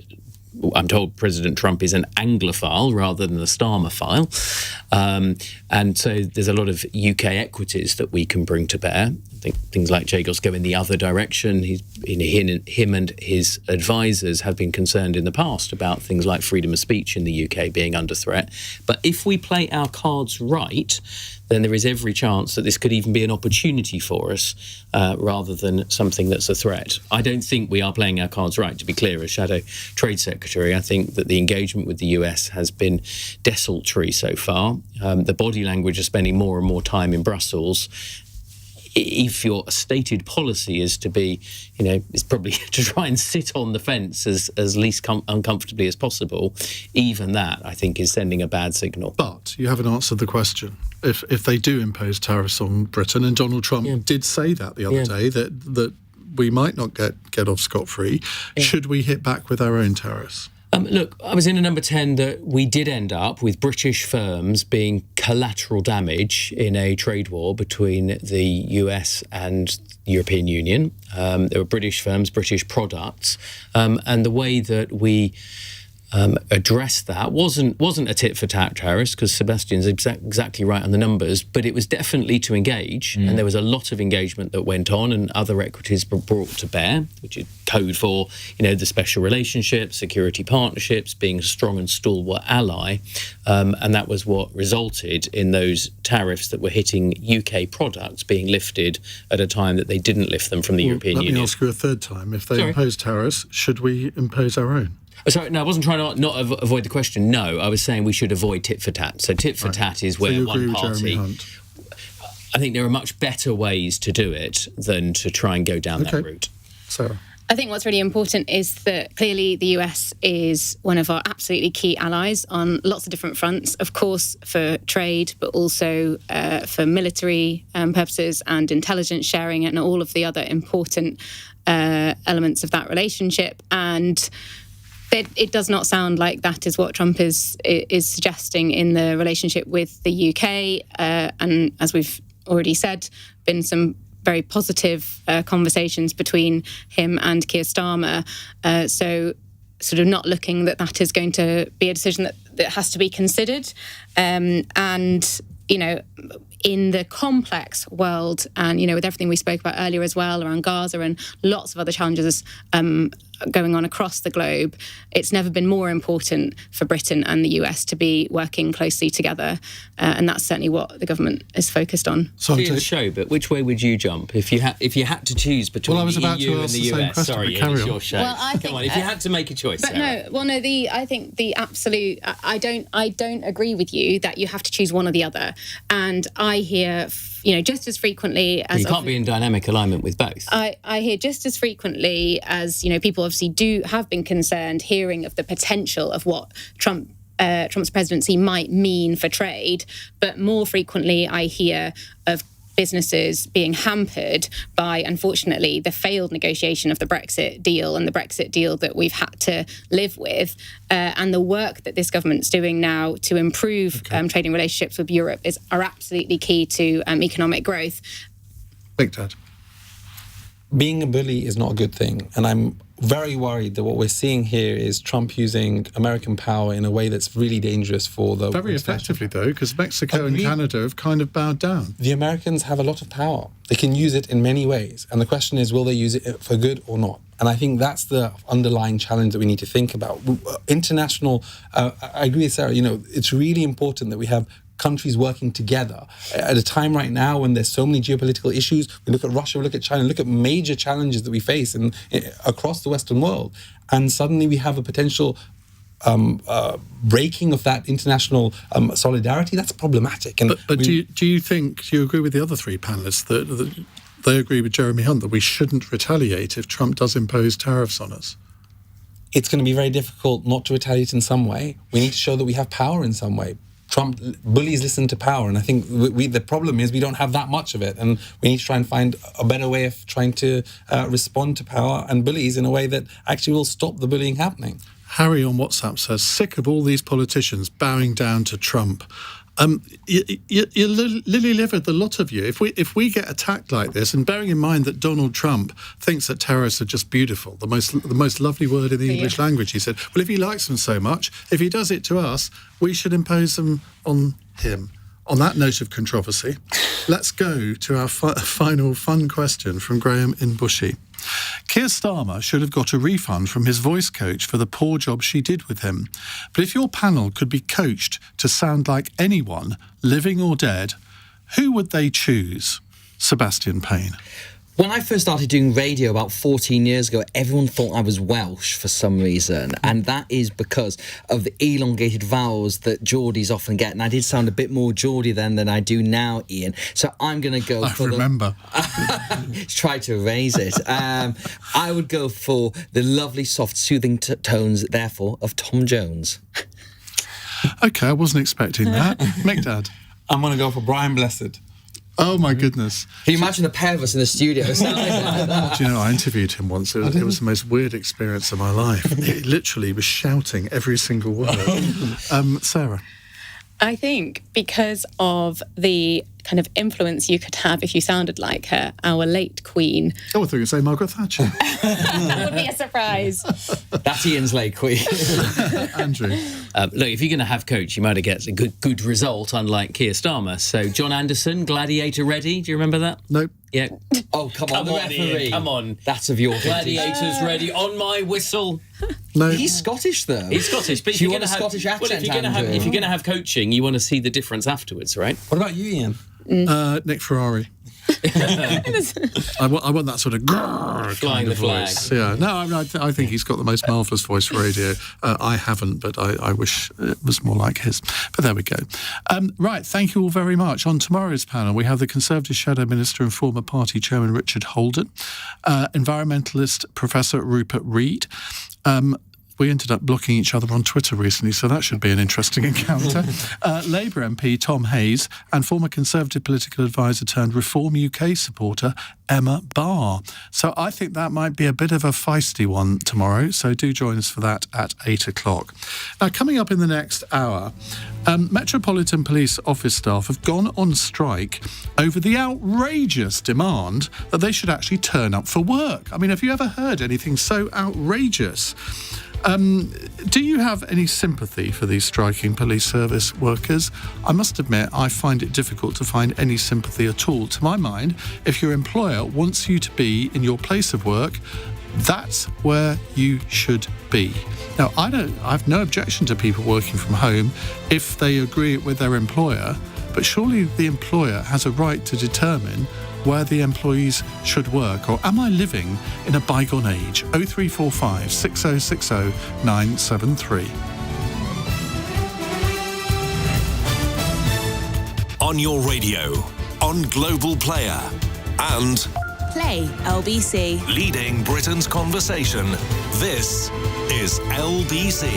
I'm told President Trump is an Anglophile rather than a Starmerphile. And so there's a lot of UK equities that we can bring to bear. I think things like Jagos go in the other direction. Him and his advisors have been concerned in the past about things like freedom of speech in the UK being under threat. But if we play our cards right, then there is every chance that this could even be an opportunity for us rather than something that's a threat. I don't think we are playing our cards right, to be clear, as Shadow Trade Secretary. I think that the engagement with the US has been desultory so far. The body language of spending more and more time in Brussels, if your stated policy is to be, is probably to try and sit on the fence as least uncomfortably as possible, even that, I think, is sending a bad signal. But you haven't answered the question. If they do impose tariffs on Britain, and Donald Trump did say that the other day, that we might not get off scot-free, should we hit back with our own tariffs? Look, I was in a number 10 that we did end up with British firms being collateral damage in a trade war between the US and the European Union. There were British firms, British products, and the way that we addressed that wasn't a tit-for-tat tariffs, because Sebastian's exactly right on the numbers, but it was definitely to engage, and there was a lot of engagement that went on, and other equities were brought to bear, which is code for, the special relationships, security partnerships, being a strong and stalwart ally, and that was what resulted in those tariffs that were hitting UK products being lifted at a time that they didn't lift them from the European Union. Let me ask you a third time. If they impose tariffs, should we impose our own? Sorry, no, I wasn't trying to not avoid the question. No, I was saying we should avoid tit-for-tat. So tit-for-tat is where one party... I think there are much better ways to do it than to try and go down that route. Sarah? I think what's really important is that clearly the US is one of our absolutely key allies on lots of different fronts, of course, for trade, but also for military purposes and intelligence sharing and all of the other important elements of that relationship. And it does not sound like that is what Trump is suggesting in the relationship with the UK. And as we've already said, been some very positive conversations between him and Keir Starmer. So sort of not looking that is going to be a decision that has to be considered. And, in the complex world and, with everything we spoke about earlier as well around Gaza and lots of other challenges going on across the globe, it's never been more important for Britain and the US to be working closely together. And that's certainly what the government is focused on. So show, but which way would you jump if you had to choose between the EU and the US? Sorry, it's your show. Well, Come on, if you had to make a choice. But Sarah. I think the absolute. I don't agree with you that you have to choose one or the other. And I hear, just as frequently as... You can't be in dynamic alignment with both. I hear just as frequently as, people obviously have been concerned hearing of the potential of what Trump's presidency might mean for trade, but more frequently I hear of businesses being hampered by, unfortunately, the failed negotiation of the Brexit deal and the Brexit deal that we've had to live with, and the work that this government's doing now to improve trading relationships with Europe are absolutely key to economic growth. Miqdaad. Being a bully is not a good thing, and I'm very worried that what we're seeing here is Trump using American power in a way that's really dangerous for the... Very effectively, though, because Mexico and Canada have kind of bowed down. The Americans have a lot of power. They can use it in many ways, and the question is, will they use it for good or not? And I think that's the underlying challenge that we need to think about. International... I agree with Sarah, it's really important that we have countries working together at a time right now when there's so many geopolitical issues. We look at Russia, we look at China, look at major challenges that we face across the Western world, and suddenly we have a potential breaking of that international solidarity. That's problematic. And but do you agree with the other three panellists that they agree with Jeremy Hunt that we shouldn't retaliate if Trump does impose tariffs on us? It's going to be very difficult not to retaliate in some way. We need to show that we have power in some way. Trump bullies listen to power, and I think the problem is we don't have that much of it, and we need to try and find a better way of trying to respond to power and bullies in a way that actually will stop the bullying happening. Harry on WhatsApp says, sick of all these politicians bowing down to Trump. You're lily-livered, the lot of you. If we get attacked like this, and bearing in mind that Donald Trump thinks that terrorists are just beautiful, the most lovely word in the English language, he said, well, if he likes them so much, if he does it to us, we should impose them on him. On that note of controversy, let's go to our final fun question from Graham in Bushy. Keir Starmer should have got a refund from his voice coach for the poor job she did with him. But if your panel could be coached to sound like anyone, living or dead, who would they choose? Sebastian Payne. When I first started doing radio about 14 years ago, everyone thought I was Welsh for some reason, and that is because of the elongated vowels that Geordies often get, and I did sound a bit more Geordie then than I do now, Ian. So I'm going to go for try to erase it. I would go for the lovely, soft, soothing tones, therefore, of Tom Jones. OK, I wasn't expecting that. Miqdaad. I'm going to go for Brian Blessed. Oh, my goodness. Can you imagine the pair of us in the studio? It sounded like that. Do you know, I interviewed him once. It was the most weird experience of my life. He literally was shouting every single word. Sarah? I think because of the kind of influence you could have if you sounded like her, our late Queen. Oh, I thought you were going to say Margaret Thatcher. That would be a surprise. That's Ian's late Queen. Andrew? Look, if you're going to have coach, you might have get a good result, unlike Keir Starmer. So, John Anderson, Gladiator ready. Do you remember that? Nope. Yeah. Oh, come on, the referee. Ian, come on. That's of your Gladiators ready, on my whistle. No. He's Scottish, though. He's Scottish, but Do you want a Scottish accent, if you're going to have coaching, you want to see the difference afterwards, right? What about you, Ian? Nick Ferrari. I want that sort of Flying the flag. voice. Yeah, no, I think he's got the most marvellous voice for radio. I haven't, but I wish it was more like his. But there we go. Right, thank you all very much. On tomorrow's panel, we have the Conservative Shadow Minister and former party chairman Richard Holden, environmentalist Professor Rupert Reed. We ended up blocking each other on Twitter recently, so that should be an interesting encounter. Labour MP Tom Hayes and former Conservative political advisor turned Reform UK supporter Emma Barr. So I think that might be a bit of a feisty one tomorrow, so do join us for that at 8 o'clock. Now, coming up in the next hour, Metropolitan Police office staff have gone on strike over the outrageous demand that they should actually turn up for work. I mean, have you ever heard anything so outrageous? Do you have any sympathy for these striking police service workers? I must admit, I find it difficult to find any sympathy at all. To my mind, if your employer wants you to be in your place of work, that's where you should be. Now, I've no objection to people working from home if they agree with their employer, but surely the employer has a right to determine where the employees should work. Or am I living in a bygone age? 0345 6060 973. On your radio, on Global Player, and Play LBC. leading Britain's conversation. This is LBC.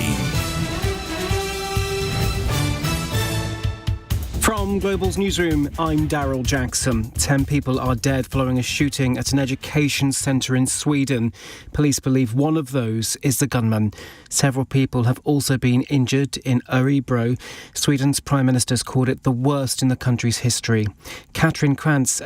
From Global's newsroom, I'm Daryl Jackson. 10 people are dead following a shooting at an education centre in Sweden. Police believe one of those is the gunman. Several people have also been injured in Örebro. Sweden's Prime Minister's called it the worst in the country's history. Catherine Krantz,